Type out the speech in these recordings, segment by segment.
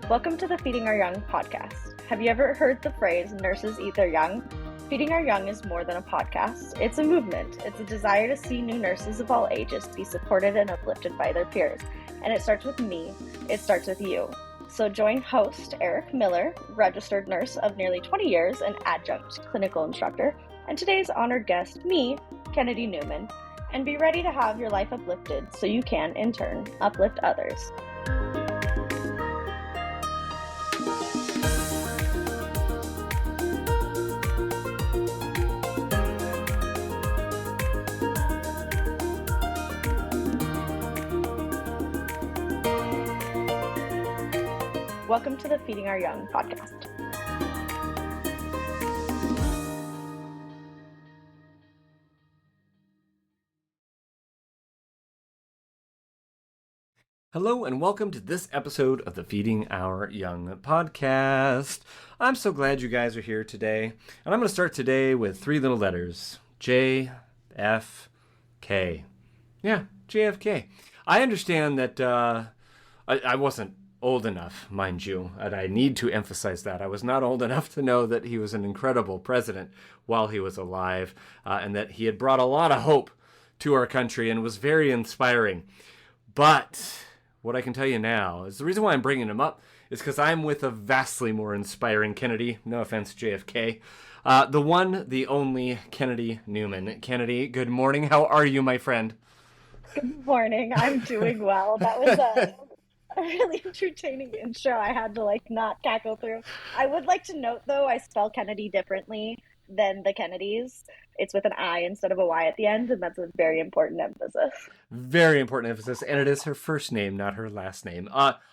Welcome to the Feeding Our Young podcast. Have you ever heard the phrase, nurses eat their young? Feeding Our Young is more than a podcast. It's a movement. It's a desire to see new nurses of all ages be supported and uplifted by their peers. And it starts with me. It starts with you. So join host Eric Miller, registered nurse of nearly 20 years and adjunct clinical instructor, and today's honored guest, me, Kennedi Newman, and be ready to have your life uplifted so you can, in turn, uplift others. Welcome to the Feeding Our Young podcast. Hello and welcome to this episode of the Feeding Our Young podcast. I'm so glad you guys are here today. And I'm going to start today with three little letters. J, F, K. Yeah, JFK. I understand that I wasn't old enough, mind you, and I need to emphasize that. I was not old enough to know that he was an incredible president while he was alive, and that he had brought a lot of hope to our country and was very inspiring. But what I can tell you now is the reason why I'm bringing him up is because I'm with a vastly more inspiring Kennedi. No offense, JFK. The one, the only Kennedi Newman. Kennedi, good morning. How are you, my friend? Good morning. I'm doing well. That was a really entertaining intro. I had to not cackle through. I would like to note, though, I spell Kennedy differently than the Kennedys. It's with an I instead of a Y at the end, and that's a very important emphasis. Very important emphasis, and it is her first name, not her last name.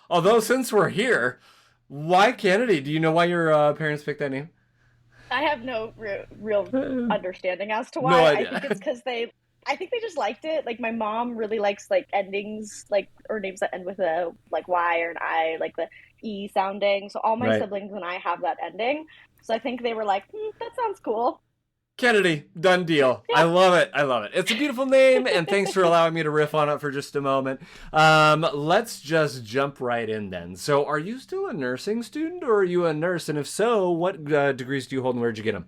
Although, since we're here, why Kennedi? Do you know why your parents picked that name? I have no real understanding as to why. No idea. I think it's because I think they just liked it. My mom really likes endings, or names that end with a Y or an I, the E sounding. So all my siblings and I have that ending. So I think they were like, that sounds cool. Kennedi, done deal. Yeah. I love it. I love it. It's a beautiful name, and thanks for allowing me to riff on it for just a moment. Let's just jump right in then. So are you still a nursing student, or are you a nurse? And if so, what degrees do you hold, and where'd you get them?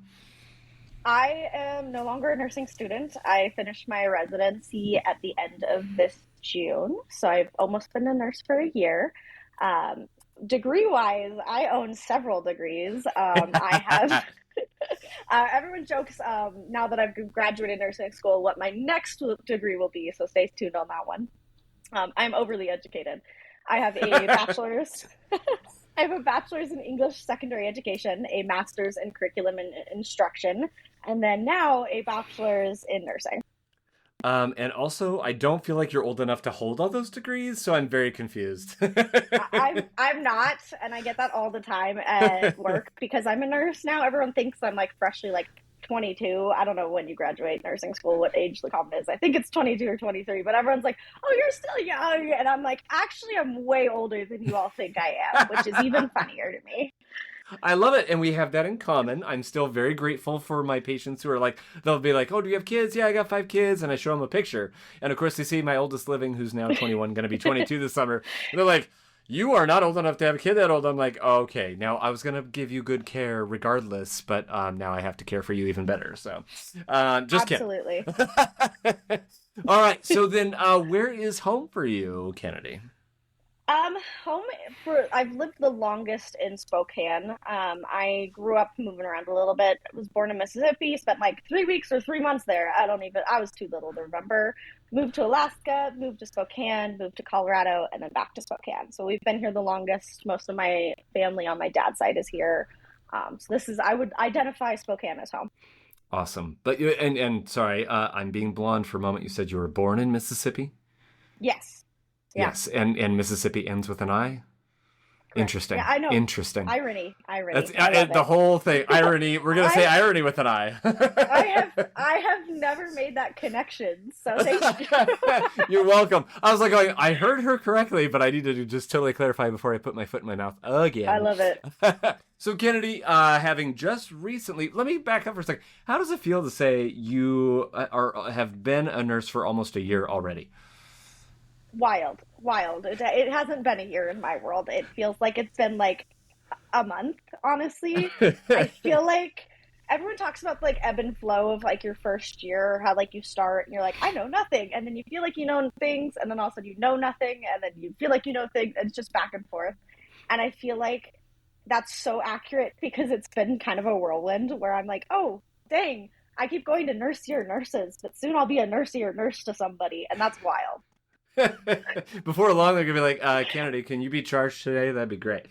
I am no longer a nursing student. I finished my residency at the end of this June, so I've almost been a nurse for a year. Degree-wise, I own several degrees. I have... everyone jokes now that I've graduated nursing school what my next degree will be, so stay tuned on that one. I'm overly educated. I have a bachelor's. I have a bachelor's in English secondary education, a master's in curriculum and instruction, and then now a bachelor's in nursing. And also, I don't feel like you're old enough to hold all those degrees, so I'm very confused. I'm not, and I get that all the time at work because I'm a nurse now. Everyone thinks I'm freshly 22. I don't know when you graduate nursing school, what age the common is. I think it's 22 or 23, but everyone's like, oh, you're still young. And I'm like, actually, I'm way older than you all think I am, which is even funnier to me. I love it, and we have that in common. I'm still very grateful for my patients who are they'll be like, oh, do you have kids? Yeah, I got 5 kids, and I show them a picture. And of course, they see my oldest living, who's now 21, going to be 22 this summer. And they're like, you are not old enough to have a kid that old. I'm like, oh, okay, now I was going to give you good care regardless, but now I have to care for you even better. So, just Absolutely. Kidding. All right, so then where is home for you, Kennedi? I've lived the longest in Spokane. I grew up moving around a little bit. I was born in Mississippi, spent 3 weeks or 3 months there. I was too little to remember. Moved to Alaska, moved to Spokane, moved to Colorado, and then back to Spokane. So we've been here the longest. Most of my family on my dad's side is here. I would identify Spokane as home. Awesome. But and sorry, I'm being blonde for a moment. You said you were born in Mississippi? Yes. Yeah. Yes, and Mississippi ends with an I? Correct. Interesting. Yeah, I know. Interesting. Irony. That's the whole thing. Irony. We're going to say irony with an I. I have never made that connection, so thank you. You're welcome. I was going, I heard her correctly, but I needed to just totally clarify before I put my foot in my mouth again. I love it. So, Kennedi, having just recently, let me back up for a second. How does it feel to say you have been a nurse for almost a year already? wild. It hasn't been a year in my world. It feels like it's been like a month, honestly. I feel like everyone talks about like ebb and flow of like your first year, how like you start and you're like, I know nothing, and then you feel like you know things, and then all of a sudden you know nothing, and then you feel like you know things, and it's just back and forth. And I feel like that's so accurate because it's been kind of a whirlwind where I'm like, oh dang, I keep going to nursier nurses, but soon I'll be a nursier nurse to somebody, and that's wild. Before long, they're gonna be like, Kennedi, can you be charged today? That'd be great.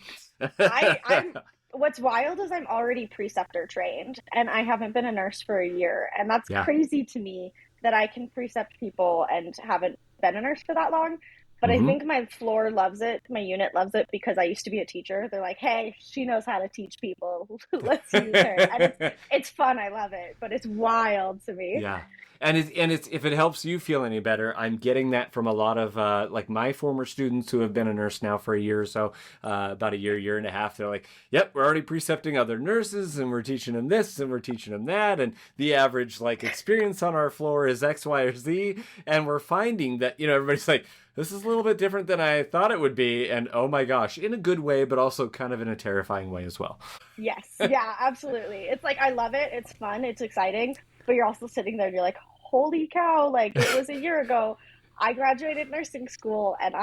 I'm what's wild is I'm already preceptor trained and I haven't been a nurse for a year. And that's crazy to me that I can precept people and haven't been a nurse for that long. But I think my floor loves it. My unit loves it because I used to be a teacher. They're like, hey, she knows how to teach people. Let's use her. And it's fun. I love it. But it's wild to me. Yeah. And it's if it helps you feel any better, I'm getting that from a lot of like my former students who have been a nurse now for a year or so, about a year and a half. They're like, yep, we're already precepting other nurses and we're teaching them this and we're teaching them that. And the average like experience on our floor is X, Y, or Z. And we're finding that, everybody's like, this is a little bit different than I thought it would be. And oh my gosh, in a good way, but also kind of in a terrifying way as well. Yes. Yeah, absolutely. It's like, I love it. It's fun. It's exciting. But you're also sitting there and you're like, holy cow, like it was a year ago. I graduated nursing school and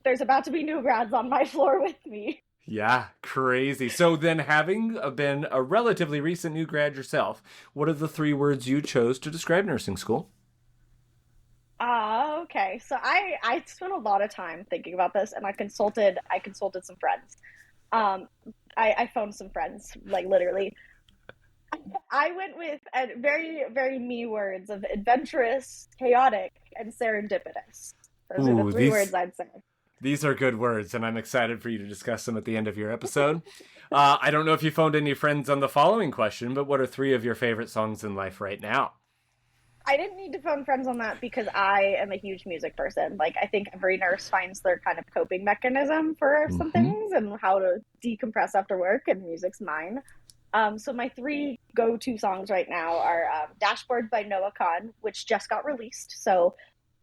there's about to be new grads on my floor with me. Yeah, crazy. So then having been a relatively recent new grad yourself, what are the 3 words you chose to describe nursing school? Okay. So I spent a lot of time thinking about this and I consulted some friends. I phoned some friends, like literally. I went with very, very me words of adventurous, chaotic, and serendipitous. Those are the 3 words I'd say. These are good words, and I'm excited for you to discuss them at the end of your episode. I don't know if you phoned any friends on the following question, but what are 3 of your favorite songs in life right now? I didn't need to phone friends on that because I am a huge music person. Like, I think every nurse finds their kind of coping mechanism for some things and how to decompress after work, and music's mine. So my 3 go-to songs right now are Dashboard by Noah Kahan, which just got released. So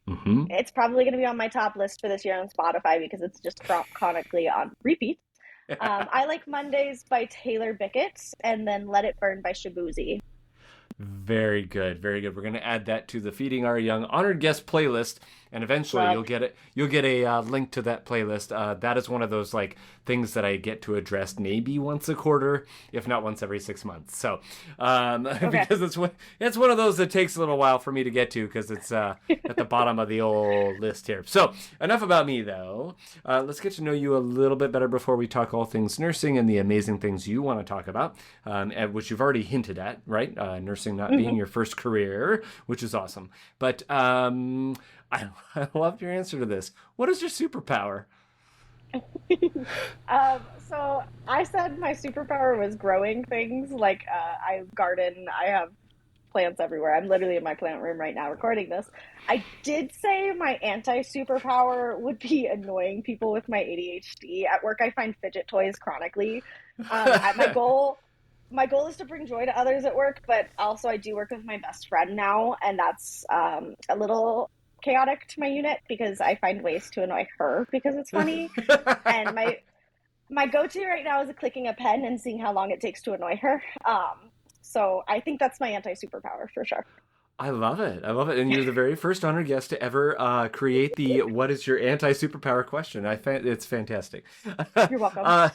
it's probably going to be on my top list for this year on Spotify because it's just chronically on repeat. I like Mondays by Taylor Bickett, and then Let It Burn by Shabuzi. Very good, very good. We're going to add that to the Feeding Our Young Honored Guest playlist, and eventually you'll get it. You'll get a link to that playlist. That is one of those like things that I get to address maybe once a quarter, if not once every 6 months. So because it's one of those that takes a little while for me to get to because it's at the bottom of the old list here. So enough about me though. Let's get to know you a little bit better before we talk all things nursing and the amazing things you want to talk about, which you've already hinted at, right? Nursing not being your first career, which is awesome. But I love your answer to this. What is your superpower? So I said my superpower was growing things. Like I garden. I have plants everywhere. I'm literally in my plant room right now recording this. I did say my anti-superpower would be annoying people with my ADHD. At work, I find fidget toys chronically. My goal is to bring joy to others at work, but also I do work with my best friend now, and that's a little chaotic to my unit because I find ways to annoy her because it's funny. And my go-to right now is clicking a pen and seeing how long it takes to annoy her. So I think that's my anti-superpower for sure. I love it. And you're the very first honored guest to ever create the what is your anti-superpower question. It's fantastic. You're welcome.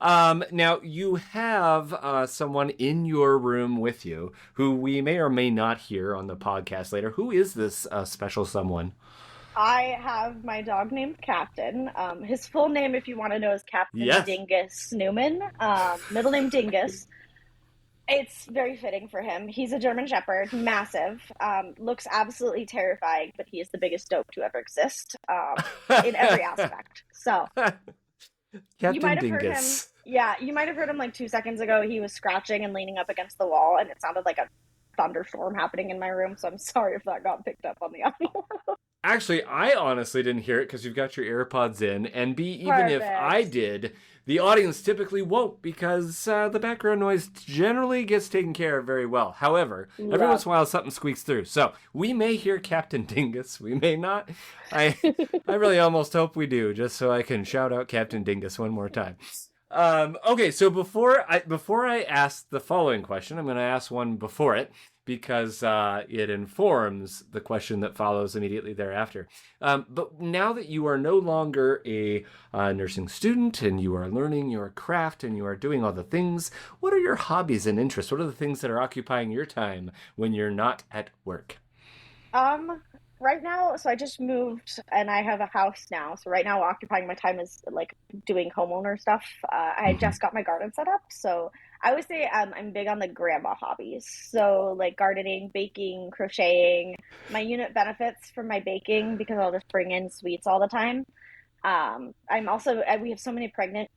Now, you have someone in your room with you who we may or may not hear on the podcast later. Who is this special someone? I have my dog named Captain. His full name, if you want to know, is Captain Dingus Newman. Middle name Dingus. It's very fitting for him. He's a German Shepherd, massive, looks absolutely terrifying, but he is the biggest dope to ever exist in every aspect. So Captain you might have Dingus. heard him. Yeah, you might have heard him like 2 seconds ago. He was scratching and leaning up against the wall, and it sounded like a thunderstorm happening in my room. So I'm sorry if that got picked up on the audio. Actually, I honestly didn't hear it because you've got your AirPods in. And B, even if I Perfect. did, the audience typically won't because the background noise generally gets taken care of very well. However, every once Love. in a while something squeaks through. So we may hear Captain Dingus. We may not. I I really almost hope we do, just so I can shout out Captain Dingus one more time. Okay, so before I ask the following question, I'm going to ask one before it because it informs the question that follows immediately thereafter. But now that you are no longer a nursing student and you are learning your craft and you are doing all the things, what are your hobbies and interests? What are the things that are occupying your time when you're not at work? Um, right now, so I just moved and I have a house now. So right now, occupying my time is like doing homeowner stuff. I Mm-hmm. just got my garden set up, so I would say I'm big on the grandma hobbies. So like gardening, baking, crocheting. My unit benefits from my baking because I'll just bring in sweets all the time. I'm also we have so many pregnant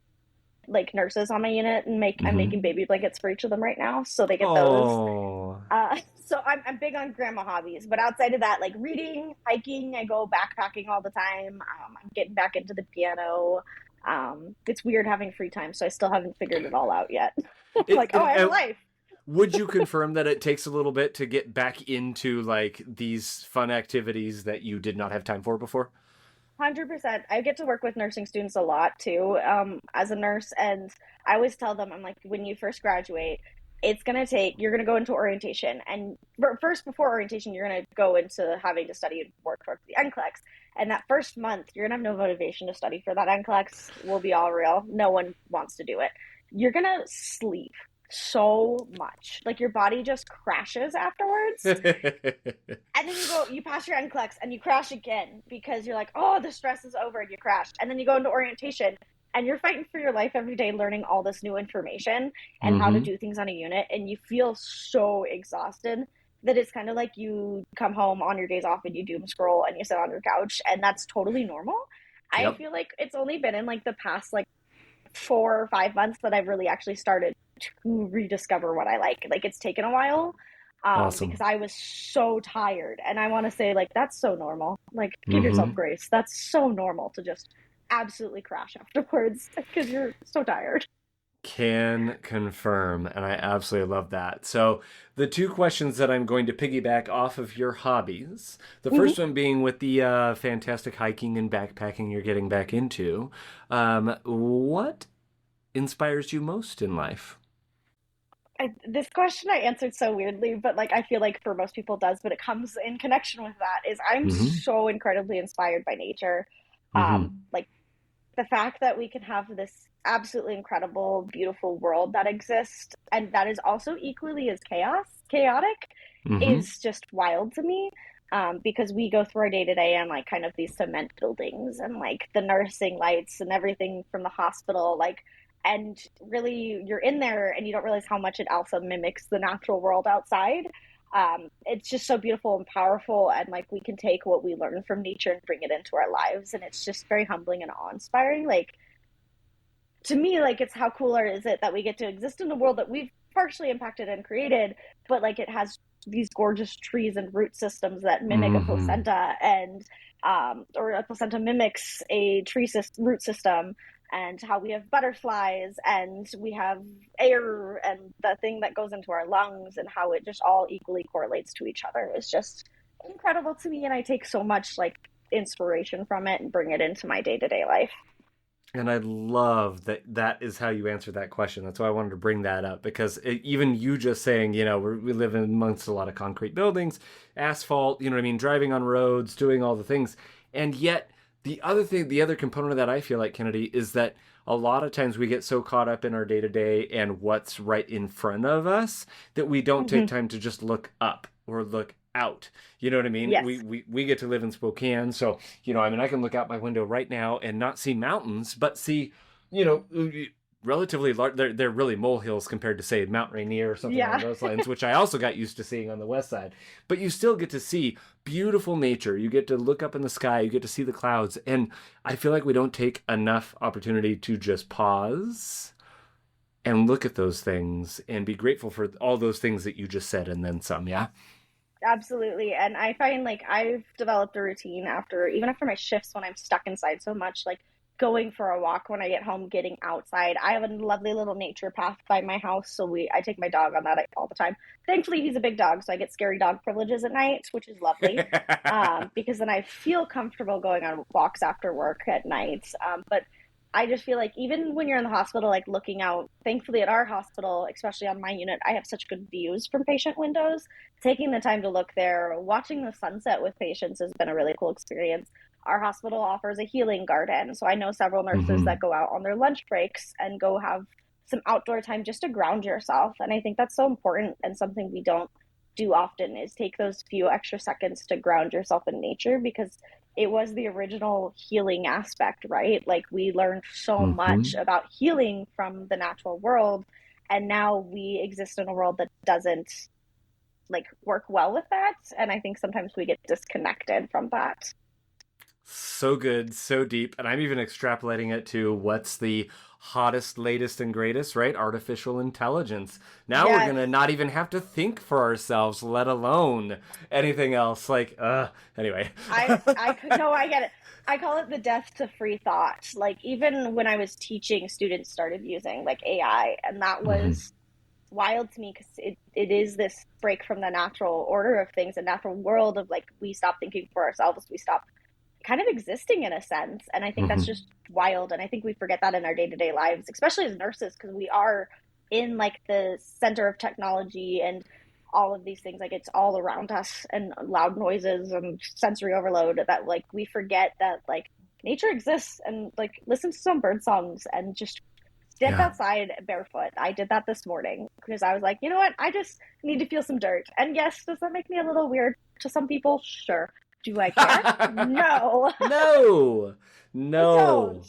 like nurses on my unit and make I'm Mm-hmm. making baby blankets for each of them right now, so they get those. Oh. So I'm big on grandma hobbies, but outside of that, like reading, hiking, I go backpacking all the time. I'm getting back into the piano. It's weird having free time, so I still haven't figured it all out yet. It, Like, oh, it, I have a uh, life. would you confirm that it takes a little bit to get back into like these fun activities that you did not have time for before? 100%. I get to work with nursing students a lot too, as a nurse. And I always tell them, I'm like, when you first graduate, you're going to go into orientation. And first, before orientation, you're going to go into having to study and work towards the NCLEX. And that first month, you're going to have no motivation to study for that NCLEX. We'll be all real. No one wants to do it. You're going to sleep so much. Like your body just crashes afterwards, and then you pass your NCLEX and you crash again because you're like, oh, the stress is over and you crashed. And then you go into orientation and you're fighting for your life every day, learning all this new information and how to Mm-hmm. do things on a unit. And you feel so exhausted that it's kind of like you come home on your days off and you doom scroll and you sit on your couch. And that's totally normal. I Yep. feel like it's only been in like the past like 4 or 5 months that I've really actually started to rediscover what I like. Like it's taken a while, Awesome. because I was so tired. And I want to say, like, that's so normal. Like, give yourself Mm-hmm. grace. That's so normal to just absolutely crash afterwards because you're so tired. Can confirm, and I absolutely love that. So, the two questions that I'm going to piggyback off of your hobbies, the Mm-hmm. first one being with the fantastic hiking and backpacking you're getting back into. What inspires you most in life? This question I answered so weirdly, but like I feel like for most people it does, but it comes in connection with that is I'm Mm-hmm. so incredibly inspired by nature. Mm-hmm. Like the fact that we can have this absolutely incredible, beautiful world that exists and that is also equally as chaotic Mm-hmm. is just wild to me. Because we go through our day to day on like kind of these cement buildings and like the nursing lights and everything from the hospital, like, and really you're in there and you don't realize how much it also mimics the natural world outside. It's just so beautiful and powerful, and like we can take what we learn from nature and bring it into our lives, and it's just very humbling and awe-inspiring. Like to me, like it's how cooler is it that we get to exist in a world that we've partially impacted and created, but like it has these gorgeous trees and root systems that mimic a Mm-hmm. placenta, and or a placenta mimics a root system, and how we have butterflies and we have air and the thing that goes into our lungs and how it just all equally correlates to each other is just incredible to me, and I take so much like inspiration from it and bring it into my day-to-day life. And I love that that is how you answer that question. That's why I wanted to bring that up because even you just saying, we live in amongst a lot of concrete buildings, asphalt, you know what I mean, driving on roads, doing all the things. And yet, the other component of that I feel like, Kennedy, is that a lot of times we get so caught up in our day to day and what's right in front of us that we don't take Mm-hmm. time to just look up or look out. You know what I mean? Yes. We get to live in Spokane, so I can look out my window right now and not see mountains, but see, you know, relatively large. They're really molehills compared to say Mount Rainier or something along Yeah. those lines, which I also got used to seeing on the west side. But you still get to see beautiful nature. You get to look up in the sky. You get to see the clouds, and I feel like we don't take enough opportunity to just pause and look at those things and be grateful for all those things that you just said and then some. Yeah. Absolutely. And I find like I've developed a routine even after my shifts when I'm stuck inside so much, like going for a walk when I get home, getting outside. I have a lovely little nature path by my house, so I take my dog on that all the time. Thankfully, he's a big dog, so I get scary dog privileges at night, which is lovely. Because then I feel comfortable going on walks after work at night. But I just feel like even when you're in the hospital, like looking out, thankfully at our hospital, especially on my unit, I have such good views from patient windows. Taking the time to look there, watching the sunset with patients has been a really cool experience. Our hospital offers a healing garden. So I know several nurses Mm-hmm. that go out on their lunch breaks and go have some outdoor time just to ground yourself. And I think that's so important and something we don't do often is take those few extra seconds to ground yourself in nature because it was the original healing aspect, right? Like we learned so Mm-hmm. much about healing from the natural world, and now we exist in a world that doesn't like work well with that. And I think sometimes we get disconnected from that. So good, so deep. And I'm even extrapolating it to what's the hottest, latest, and greatest, right? Artificial intelligence. Now we're Yes. going to not even have to think for ourselves, let alone anything else. Like, anyway. I could no, I get it. I call it the death to free thought. Like even when I was teaching, students started using like AI, and that Mhm. was wild to me because it is this break from the natural order of things, a natural world of like we stop thinking for ourselves, we stop kind of existing in a sense. And I think that's Mhm. just wild. And I think we forget that in our day to day lives, especially as nurses, because we are in like the center of technology and all of these things. Like it's all around us and loud noises and sensory overload that like we forget that like nature exists and like listen to some bird songs and just step Yeah. outside barefoot. I did that this morning because I was like, you know what? I just need to feel some dirt. And yes, does that make me a little weird to some people? Sure. Do I care? No, No, I don't. no.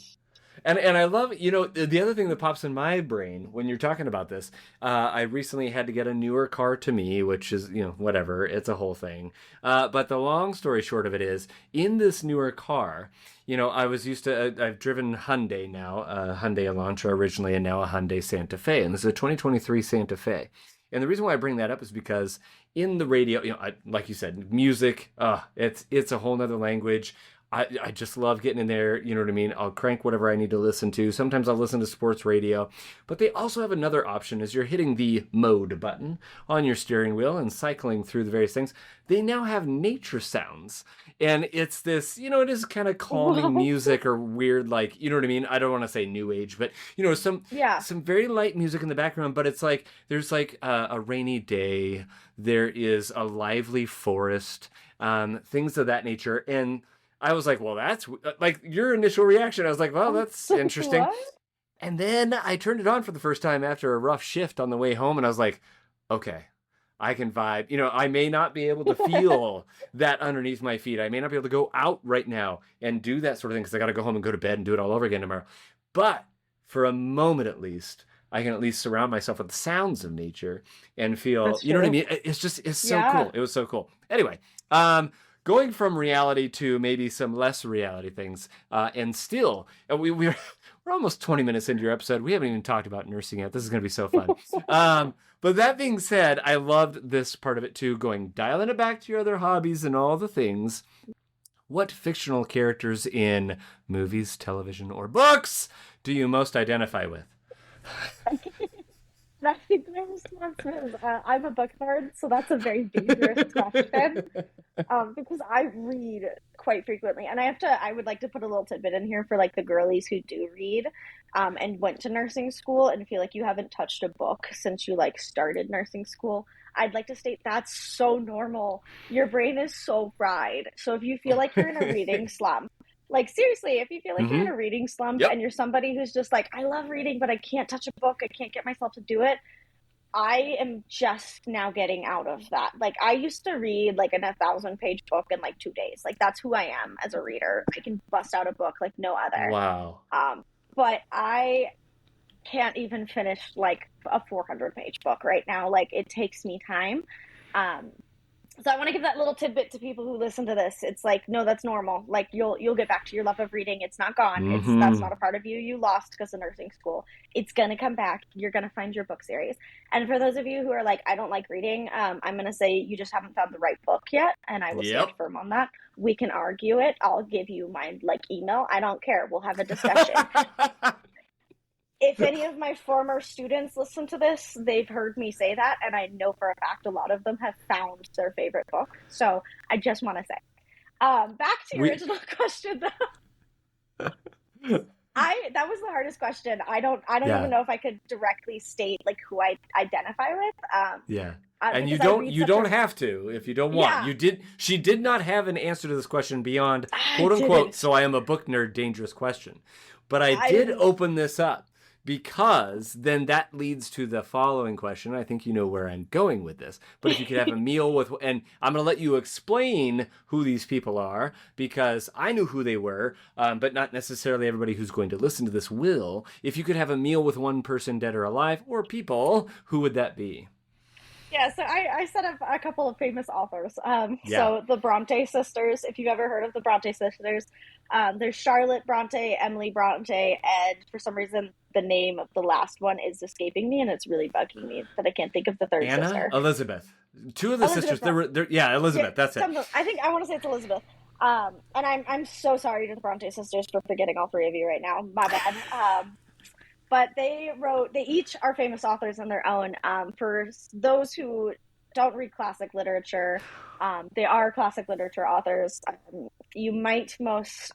And I love, the other thing that pops in my brain when you're talking about this, I recently had to get a newer car to me, which is, whatever, it's a whole thing. But the long story short of it is, in this newer car, I was used to, I've driven Hyundai now, Hyundai Elantra originally, and now a Hyundai Santa Fe. And this is a 2023 Santa Fe. And the reason why I bring that up is because in the radio, like you said, music, it's a whole nother language. I just love getting in there, you know what I mean? I'll crank whatever I need to listen to. Sometimes I'll listen to sports radio. But they also have another option as you're hitting the mode button on your steering wheel and cycling through the various things. They now have nature sounds. And it's this, it is kind of calming What? music or weird, like, you know what I mean? I don't want to say new age, but, some Yeah. some very light music in the background, but it's like there's like a rainy day. There is a lively forest, things of that nature. And I was like, well, that's like your initial reaction. I was like, well, that's interesting. What? And then I turned it on for the first time after a rough shift on the way home. And I was like, okay, I can vibe. I may not be able to feel that underneath my feet. I may not be able to go out right now and do that sort of thing because I got to go home and go to bed and do it all over again tomorrow. But for a moment at least, I can at least surround myself with the sounds of nature and feel, That's you know what I true. mean? It's so Yeah. cool. It was so cool. Anyway, going from reality to maybe some less reality things, and still, we're almost 20 minutes into your episode. We haven't even talked about nursing yet. This is going to be so fun. But that being said, I loved this part of it too, dialing it back to your other hobbies and all the things. What fictional characters in movies, television, or books do you most identify with? I think my response is I'm a book nerd, so that's a very dangerous question. Because I read quite frequently, and I would like to put a little tidbit in here for like the girlies who do read, and went to nursing school and feel like you haven't touched a book since you like started nursing school. I'd like to state that's so normal. Your brain is so fried. So if you feel like you're in a reading slump, like seriously, if you feel like you're in Mm-hmm. a reading slump Yep. and you're somebody who's just like, I love reading, but I can't touch a book, I can't get myself to do it, I am just now getting out of that. Like I used to read like a 1,000 page book in like 2 days. Like that's who I am as a reader. I can bust out a book like no other. Wow. But I can't even finish like a 400-page book right now. Like it takes me time. Um, So I want to give that little tidbit to people who listen to this. It's like, no, that's normal. Like you'll get back to your love of reading. It's not gone. That's Mm-hmm. not a part of you. You lost because of nursing school. It's gonna come back. You're gonna find your book series. And for those of you who are like, I don't like reading, I'm gonna say you just haven't found the right book yet, and I will stand Yep. firm on that. We can argue it. I'll give you my like email. I don't care. We'll have a discussion. If any of my former students listen to this, they've heard me say that, and I know for a fact a lot of them have found their favorite book. So I just want to say, back to your we original question, though. That was the hardest question. I don't Yeah. even know if I could directly state like who I identify with. Yeah. And you because don't have to if you don't want. Yeah. She did not have an answer to this question beyond quote I unquote, didn't. so I am a book nerd, dangerous question. But I I did didn't. open this up because then that leads to the following question. I think you know where I'm going with this. But if you could have a meal with, and I'm going to let you explain who these people are because I knew who they were, but not necessarily everybody who's going to listen to this will. If you could have a meal with one person, dead or alive, or people, who would that be? Yeah, so I set up a couple of famous authors. Yeah. So the Bronte sisters, if you've ever heard of the Bronte sisters, there's Charlotte Bronte, Emily Bronte, and for some reason the name of the last one is escaping me, and it's really bugging me that I can't think of the third Anna, sister. Elizabeth. Two of the sisters. Yeah, Elizabeth. That's it. I think I want to say it's Elizabeth. And I'm so sorry to the Bronte sisters for forgetting all three of you right now. My bad. But they each are famous authors on their own. For those who don't read classic literature, they are classic literature authors. You might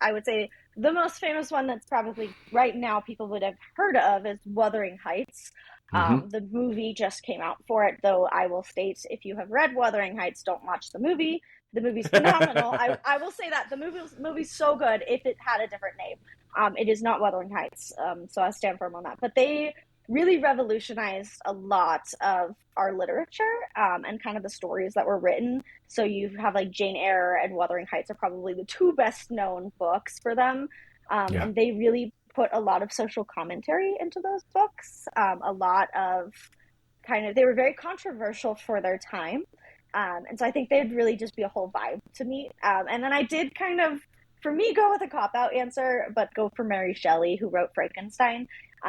I would say the most famous one that's probably right now people would have heard of is Wuthering Heights. Mm-hmm. The movie just came out for it, though I will state if you have read Wuthering Heights, don't watch the movie. The movie's phenomenal. I will say that the movie's so good if it had a different name. It is not Wuthering Heights, so I stand firm on that. But they really revolutionized a lot of our literature and kind of the stories that were written. So you have like Jane Eyre and Wuthering Heights are probably the two best known books for them. Yeah. And they really put a lot of social commentary into those books. A lot of they were very controversial for their time. And so I think they'd really just be a whole vibe to me. And then I did for me, go with a cop-out answer, but go for Mary Shelley, who wrote Frankenstein,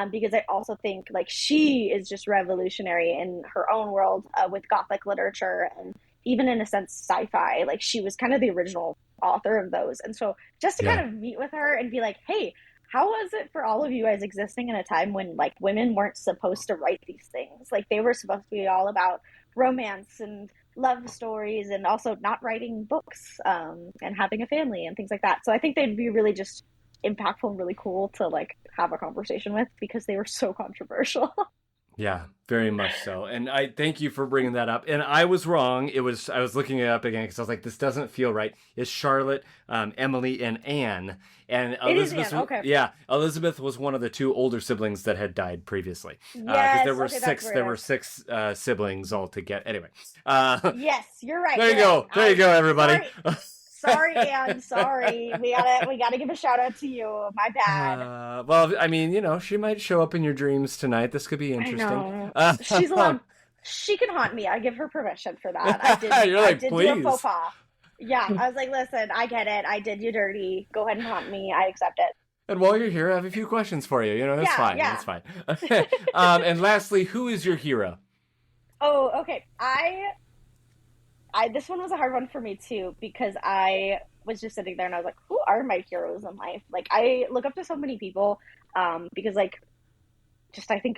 because I also think like she is just revolutionary in her own world with Gothic literature and even in a sense sci-fi. Like she was kind of the original author of those. And so just to kind of meet with her and be like, hey, how was it for all of you guys existing in a time when like women weren't supposed to write these things? Like they were supposed to be all about romance and love stories and also not writing books and having a family and things like that. So I think they'd be really just impactful and really cool to like have a conversation with because they were so controversial. Yeah, very much so. And I thank you for bringing that up. And I was wrong. I was looking it up again because I was like, this doesn't feel right. It's Charlotte, Emily, and Anne. And Elizabeth, Anne. Okay. Yeah, Elizabeth was one of the two older siblings that had died previously. Yes, there were okay, six. There were six siblings altogether. Anyway. Yes, you're right. There you go. There you go, everybody. Sorry, Anne. Sorry. We gotta give a shout out to you. My bad. Well, I mean, she might show up in your dreams tonight. This could be interesting. I know. She's allowed. She can haunt me. I give her permission for that. I did. You're like, I did please. do a faux pas. Yeah, I was like, listen, I get it. I did you dirty. Go ahead and haunt me. I accept it. And while you're here, I have a few questions for you. That's fine. Yeah. That's fine. And lastly, who is your hero? Oh, okay. This one was a hard one for me too because I was just sitting there and I was like, who are my heroes in life? Like I look up to so many people because like I think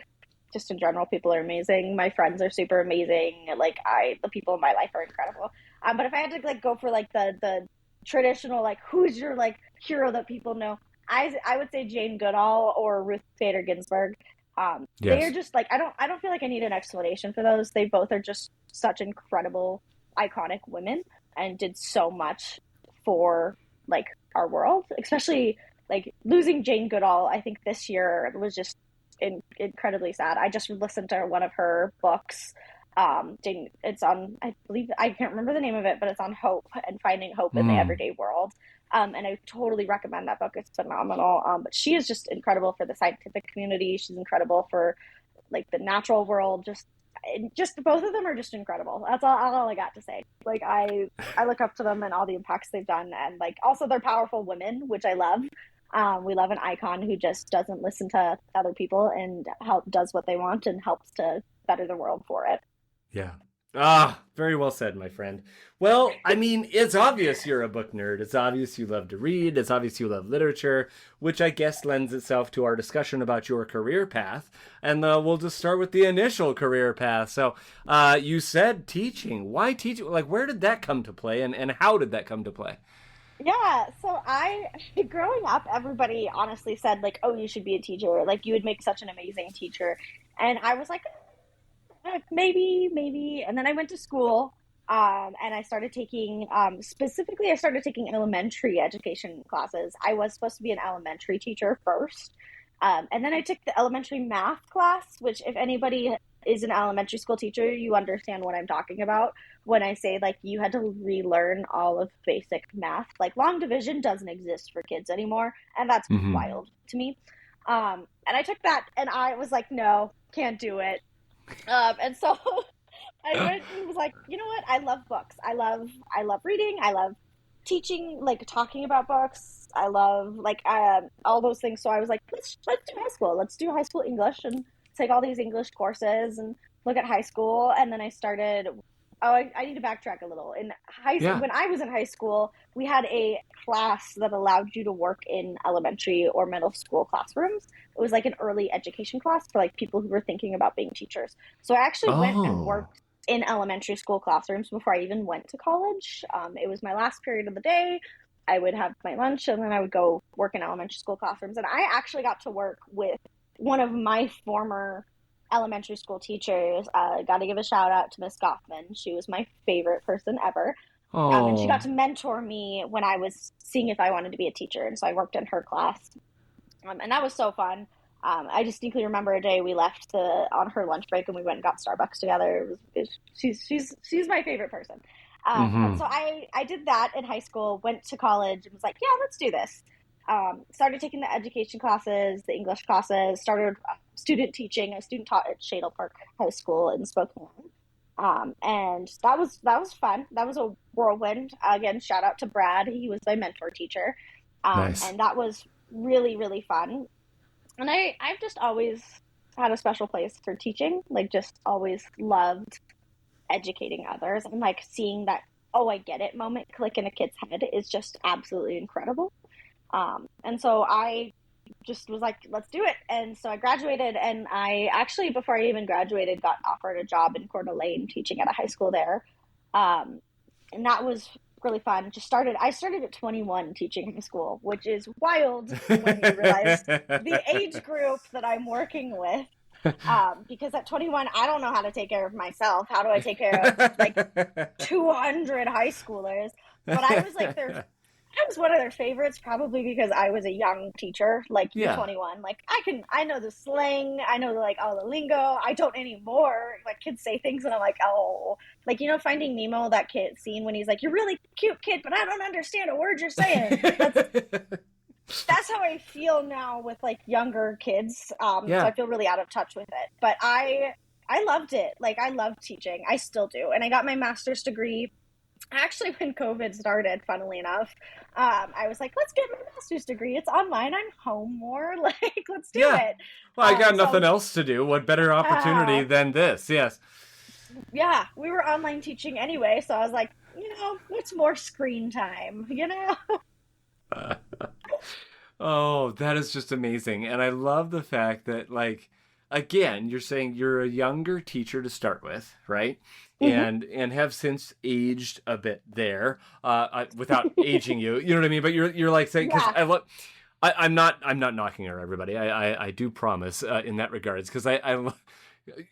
just in general people are amazing. My friends are super amazing. Like the people in my life are incredible. But if I had to like go for like the traditional like who's your like hero that people know, I would say Jane Goodall or Ruth Bader Ginsburg. Yes. They are just like I don't feel like I need an explanation for those. They both are just such incredible iconic women and did so much for like our world, especially like losing Jane Goodall. I think this year was just incredibly sad. I just listened to one of her books. It's on, I believe, I can't remember the name of it, but it's on hope and finding hope in the everyday world. And I totally recommend that book. It's phenomenal. But she is just incredible for the scientific community. She's incredible for like the natural world. Just just both of them are just incredible. That's all I got to say. Like I look up to them and all the impacts they've done, and like also they're powerful women, which I love. We love an icon who just doesn't listen to other people and does what they want and helps to better the world for it. Yeah. Ah, very well said, my friend. Well, I mean, it's obvious you're a book nerd. It's obvious you love to read. It's obvious you love literature, which I guess lends itself to our discussion about your career path. And we'll just start with the initial career path. So you said teaching. Why teaching? Like, where did that come to play, and how did that come to play? Yeah, so growing up, everybody honestly said, like, oh, you should be a teacher. Like, you would make such an amazing teacher. And I was like, maybe. And then I went to school, and I started taking, specifically, I started taking elementary education classes. I was supposed to be an elementary teacher first. And then I took the elementary math class, which if anybody is an elementary school teacher, you understand what I'm talking about when I say, like, you had to relearn all of basic math. Like, long division doesn't exist for kids anymore, and that's wild to me. And I took that, and I was like, no, can't do it. And so I went and was like, you know what? I love books. I love reading. I love teaching, like talking about books. I love like all those things. So I was like, let's do high school. Let's do high school English and take all these English courses and look at high school. And then I started. Oh, I need to backtrack a little. In high school, when I was in high school, we had a class that allowed you to work in elementary or middle school classrooms. It was like an early education class for like people who were thinking about being teachers. So I actually went and worked in elementary school classrooms before I even went to college. It was my last period of the day. I would have my lunch and then I would go work in elementary school classrooms. And I actually got to work with one of my former elementary school teachers. Got to give a shout out to Miss Goffman. She was my favorite person ever. And she got to mentor me when I was seeing if I wanted to be a teacher. And so I worked in her class. And that was so fun. I distinctly remember a day we left on her lunch break and we went and got Starbucks together. She's my favorite person. And so I did that in high school, went to college and was like, yeah, let's do this. Started taking the education classes, the English classes, started student teaching. I student taught at Shadle Park High School in Spokane. And that was fun. That was a whirlwind. Again, shout out to Brad. He was my mentor teacher. Nice. And that was really, really fun. And I've just always had a special place for teaching, like just always loved educating others and like seeing that, oh, I get it moment click in a kid's head is just absolutely incredible. And so I just was like, let's do it. And so I graduated, and I actually, before I even graduated, got offered a job in Coeur d'Alene teaching at a high school there. And that was really fun. I started at 21 teaching high school, which is wild when you realize the age group that I'm working with. Because at 21, I don't know how to take care of myself. How do I take care of like 200 high schoolers? But I was like I was one of their favorites, probably because I was a young teacher, like 21. Like I know the slang, I know like all the lingo. I don't anymore. Like kids say things and I'm like, oh, like, you know, Finding Nemo, that kid scene when he's like, you're really cute kid, but I don't understand a word you're saying. That's how I feel now with like younger kids. So I feel really out of touch with it, but I loved it. Like I loved teaching. I still do. And I got my master's degree. Actually, when COVID started, funnily enough, I was like, let's get my master's degree. It's online. I'm home more. Like, let's do it. Well, I got nothing else to do. What better opportunity than this? Yes. Yeah, we were online teaching anyway. So I was like, you know, what's more screen time, you know? Oh, that is just amazing. And I love the fact that, like, again, you're saying you're a younger teacher to start with, right? And have since aged a bit there, without aging you. You know what I mean? But you're like saying, because I'm not knocking her, everybody. I do promise in that regards, because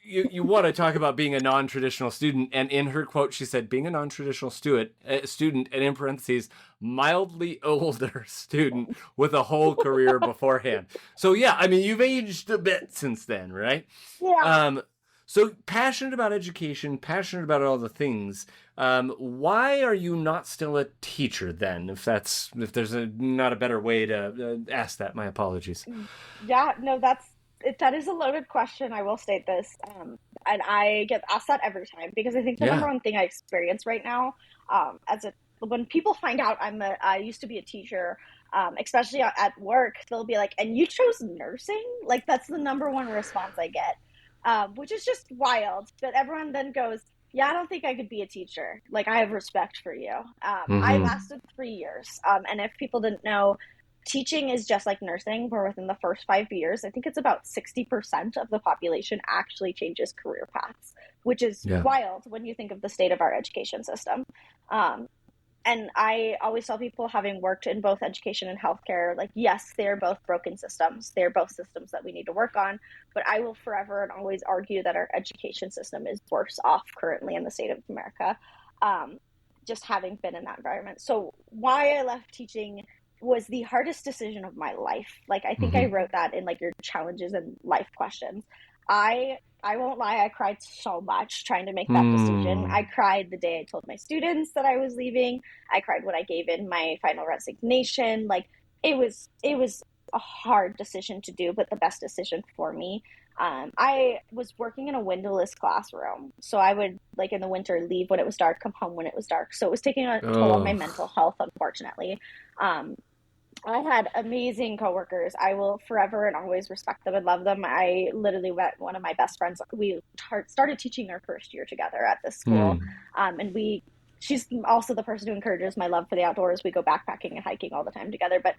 you want to talk about being a non-traditional student, and in her quote she said being a non-traditional student, and in parentheses mildly older student with a whole career beforehand. So yeah, I mean, you've aged a bit since then, right? Yeah. So passionate about education, passionate about all the things. Why are you not still a teacher then? If there's not a better way to ask that, my apologies. Yeah, no, that is a loaded question. I will state this. And I get asked that every time because I think the number one thing I experience right now, when people find out I used to be a teacher, especially at work, they'll be like, "And you chose nursing?" Like that's the number one response I get, which is just wild. But everyone then goes, "Yeah, I don't think I could be a teacher. Like I have respect for you." I lasted 3 years, and if people didn't know, teaching is just like nursing, where within the first 5 years, I think it's about 60% of the population actually changes career paths, which is wild when you think of the state of our education system. And I always tell people, having worked in both education and healthcare, like, yes, they're both broken systems. They're both systems that we need to work on. But I will forever and always argue that our education system is worse off currently in the state of America, just having been in that environment. So why I left teaching was the hardest decision of my life. Like, I think I wrote that in like your challenges and life questions. I won't lie, I cried so much trying to make that decision. I cried the day I told my students that I was leaving. I cried when I gave in my final resignation. Like it was a hard decision to do, but the best decision for me. I was working in a windowless classroom. So I would, like in the winter, leave when it was dark, come home when it was dark. So it was taking a toll on my mental health, unfortunately. I had amazing coworkers. I will forever and always respect them and love them. I literally met one of my best friends. We started teaching our first year together at this school. And she's also the person who encourages my love for the outdoors. We go backpacking and hiking all the time together, but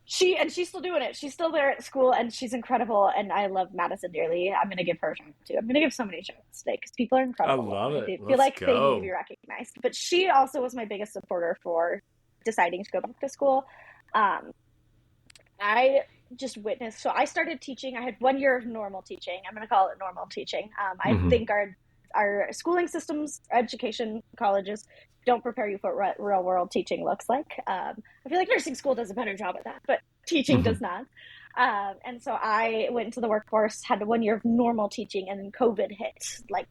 she's still doing it. She's still there at school and she's incredible. And I love Madison dearly. I'm going to give her a shout too. I'm going to give so many shouts today because people are incredible. I love it. They feel like they need to be recognized, but she also was my biggest supporter for deciding to go back to school. I just witnessed, so I started teaching. I had 1 year of normal teaching. I'm going to call it normal teaching. I think our schooling systems, education, colleges don't prepare you for what real world teaching looks like. I feel like nursing school does a better job at that, but teaching does not. And so I went into the workforce, had 1 year of normal teaching, and then COVID hit, like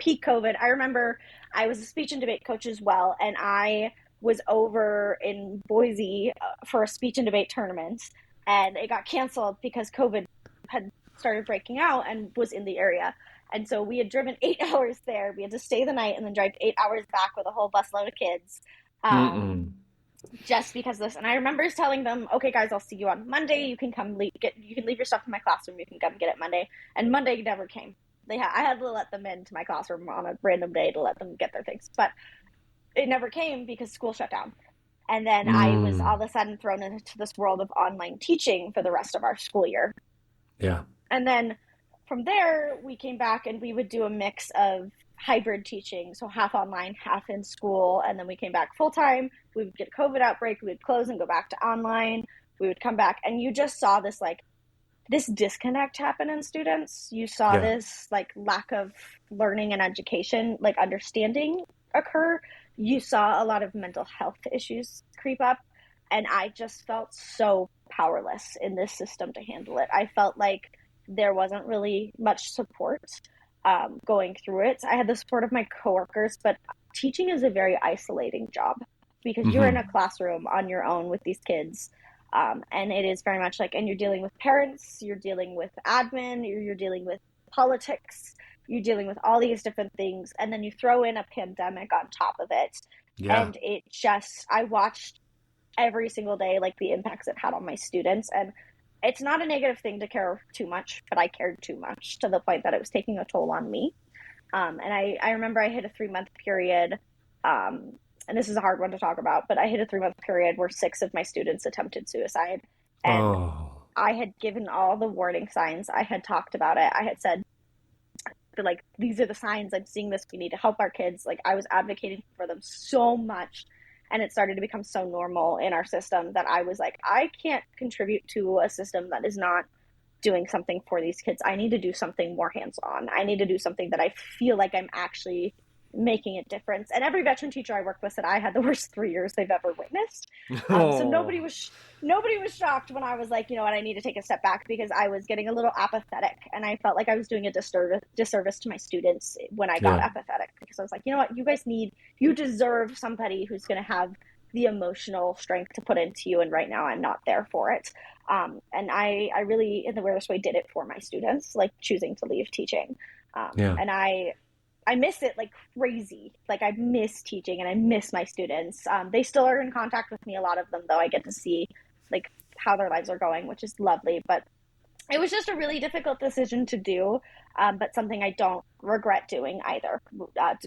peak COVID. I remember I was a speech and debate coach as well, and I was over in Boise for a speech and debate tournament, and it got canceled because COVID had started breaking out and was in the area. And so we had driven 8 hours there. We had to stay the night and then drive 8 hours back with a whole busload of kids, just because of this. And I remember telling them, "Okay, guys, I'll see you on Monday. You can come leave your stuff in my classroom. You can come get it Monday." And Monday never came. I had to let them into my classroom on a random day to let them get their things, but it never came because school shut down. And then I was all of a sudden thrown into this world of online teaching for the rest of our school year. Yeah. And then from there, we came back and we would do a mix of hybrid teaching. So half online, half in school. And then we came back full time. We would get a COVID outbreak. We would close and go back to online. We would come back. And you just saw this, like, this disconnect happen in students. You saw this, like, lack of learning and education, like understanding occur. You saw a lot of mental health issues creep up, and I just felt so powerless in this system to handle it. I felt like there wasn't really much support going through it. I had the support of my coworkers, but teaching is a very isolating job because you're in a classroom on your own with these kids, and it is very much like, and you're dealing with parents, you're dealing with admin, you're dealing with politics, you're dealing with all these different things, and then you throw in a pandemic on top of it. And it just, I watched every single day, like, the impacts it had on my students. And it's not a negative thing to care too much, but I cared too much to the point that it was taking a toll on me. And I remember I hit a 3-month period, and this is a hard one to talk about, but I hit a 3-month period where 6 of my students attempted suicide. And I had given all the warning signs. I had talked about it. I had said, like, these are the signs, I'm seeing this, we need to help our kids. Like, I was advocating for them so much, and it started to become so normal in our system that I was like, I can't contribute to a system that is not doing something for these kids. I need to do something more hands-on. I need to do something that I feel like I'm actually making a difference. And every veteran teacher I worked with said I had the worst 3 years they've ever witnessed. So nobody was shocked when I was like, you know what, I need to take a step back, because I was getting a little apathetic, and I felt like I was doing a disservice to my students when I got apathetic, because I was like, you know what, you deserve somebody who's going to have the emotional strength to put into you, and right now I'm not there for it. And I really, in the weirdest way, did it for my students, like choosing to leave teaching. Yeah. And I miss it like crazy. Like I miss teaching and I miss my students. They still are in contact with me. A lot of them, though, I get to see like how their lives are going, which is lovely. But it was just a really difficult decision to do, but something I don't regret doing either,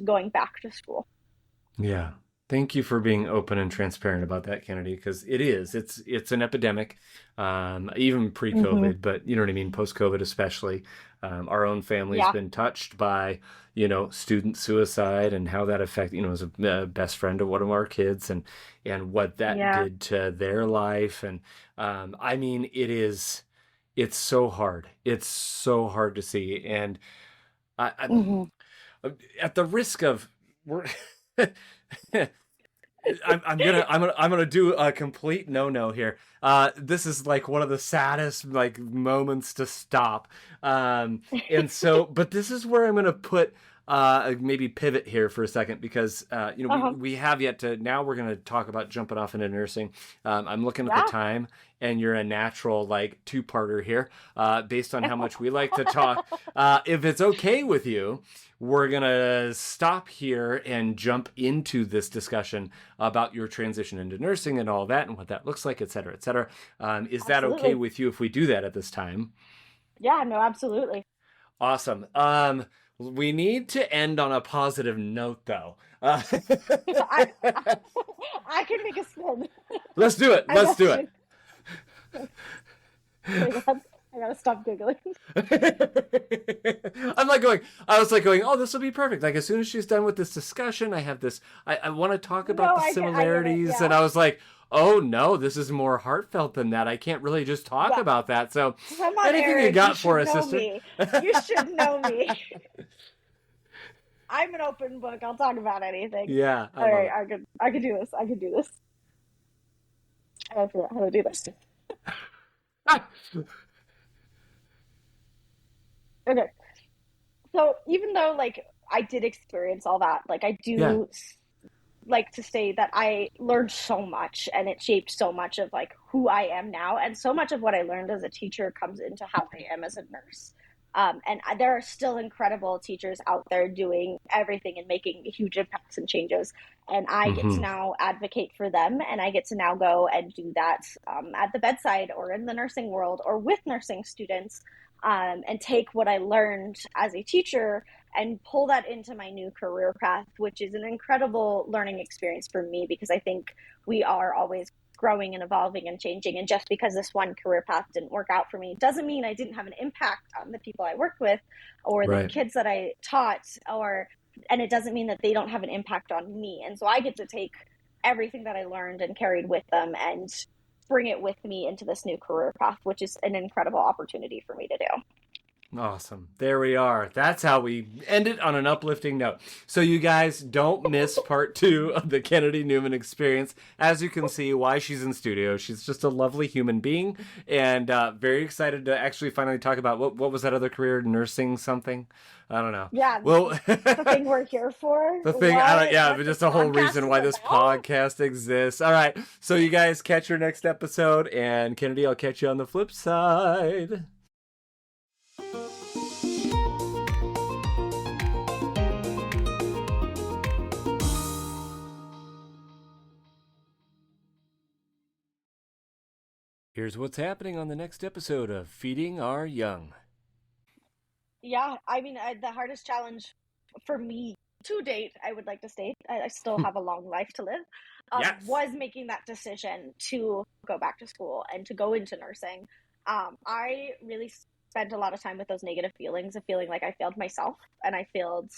going back to school. Yeah. Thank you for being open and transparent about that, Kennedy, because it's an epidemic, even Mm-hmm. pre-COVID, but you know what I mean, post-COVID especially. Our own family's Yeah. been touched by, student suicide and how that affect, as a best friend of one of our kids and what that Yeah. did to their life. And I mean, it's so hard. It's so hard to see. And Mm-hmm. at the risk of we're I'm gonna do a complete no here. This is like one of the saddest like moments to stop. And so, but this is where I'm gonna put maybe pivot here for a second because Uh-huh. we have yet to. Now we're gonna talk about jumping off into nursing. I'm looking at the Yeah. time, and you're a natural like two-parter here, based on how much we like to talk. If it's okay with you, we're going to stop here and jump into this discussion about your transition into nursing and all that and what that looks like, et cetera, et cetera. Is that okay Absolutely. with you if we do that at this time? Yeah, no, absolutely. Awesome. We need to end on a positive note, though. I, I I can make a spin. Let's do it. I Let's got do it. you. Hang on. I gotta stop giggling. I was like going, oh, this will be perfect. Like, as soon as she's done with this discussion, I have this, I want to talk No, about the I get it. similarities. And Yeah. I was like, oh no, this is more heartfelt than that. I can't really just talk Yeah. about that. So, Come on, anything you Aaron. You got for should us, know sister? me. You should know me. I'm an open book. I'll talk about anything. Yeah, I All love right, it. I could do this. I could do this. I forgot how to do this. Okay. So even though like I did experience all that, like I Yeah. do like to say that I learned so much and it shaped so much of like who I am now, and so much of what I learned as a teacher comes into how I am as a nurse. And there are still incredible teachers out there doing everything and making huge impacts and changes. And I get to Hmm. now advocate for them, and I get to now go and do that at the bedside or in the nursing world or with nursing students, and take what I learned as a teacher and pull that into my new career path, which is an incredible learning experience for me because I think we are always growing and evolving and changing. And just because this one career path didn't work out for me doesn't mean I didn't have an impact on the people I worked with or the Right. kids that I taught, or and it doesn't mean that they don't have an impact on me. And so I get to take everything that I learned and carried with them and bring it with me into this new career path, which is an incredible opportunity for me to do. Awesome. There we are. That's how we end it on an uplifting note. So, you guys don't miss part 2 of the Kennedi Newman experience. As you can see, why she's in studio. She's just a lovely human being and very excited to actually finally talk about what was that other career? Nursing something? I don't know. Yeah, Well, the thing we're here for. the thing, I don't, yeah, What but this just the whole podcast reason is why this about. podcast exists. All right. So, you guys catch your next episode. And Kennedy, I'll catch you on the flip side. Here's what's happening on the next episode of Feeding Our Young. Yeah, I mean, the hardest challenge for me to date, I would like to state, I still have a long life to live, Yes. was making that decision to go back to school and to go into nursing. I really spent a lot of time with those negative feelings of feeling like I failed myself and I failed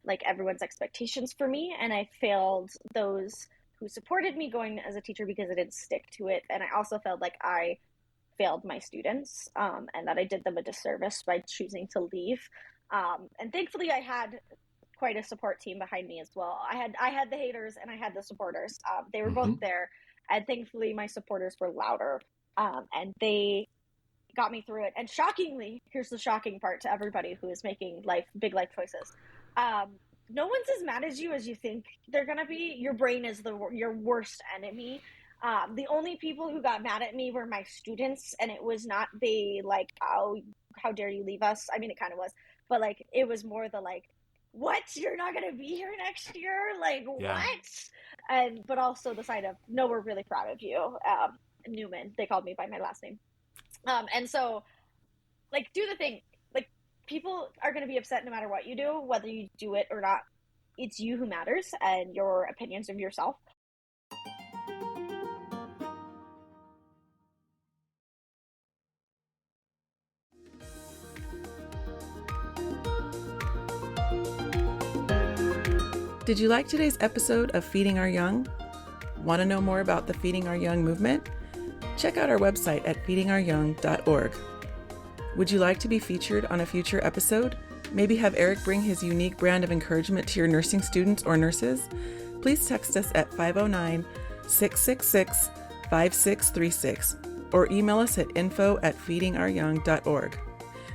like everyone's expectations for me, and I failed those who supported me going as a teacher because I didn't stick to it. And I also felt like I failed my students, and that I did them a disservice by choosing to leave. And thankfully, I had quite a support team behind me as well. I had the haters and I had the supporters. They were both Mm-hmm. there, and thankfully, my supporters were louder, and they got me through it. And shockingly, here's the shocking part to everybody who is making big life choices. Um, no one's as mad as you as you think they're gonna be. Your brain is your worst enemy. The only people who got mad at me were my students, and it was not they like, oh, how dare you leave us? I mean, it kind of was, but like it was more the like, what, you're not going to be here next year, like Yeah. what? And but also the side of, no, we're really proud of you. Newman, they called me by my last name. And so like, do the thing. Like, people are going to be upset no matter what you do, whether you do it or not. It's you who matters and your opinions of yourself. Did you like today's episode of Feeding Our Young? Want to know more about the Feeding Our Young movement? Check out our website at feedingouryoung.org. Would you like to be featured on a future episode? Maybe have Eric bring his unique brand of encouragement to your nursing students or nurses? Please text us at 509-666-5636 or email us at info@feedingouryoung.org.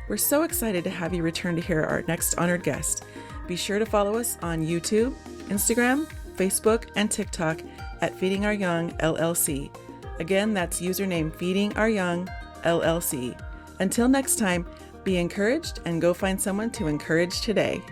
We're so excited to have you return to hear our next honored guest. Be sure to follow us on YouTube, Instagram, Facebook, and TikTok at Feeding Our Young LLC. Again, that's username Feeding Our Young LLC. Until next time, be encouraged and go find someone to encourage today.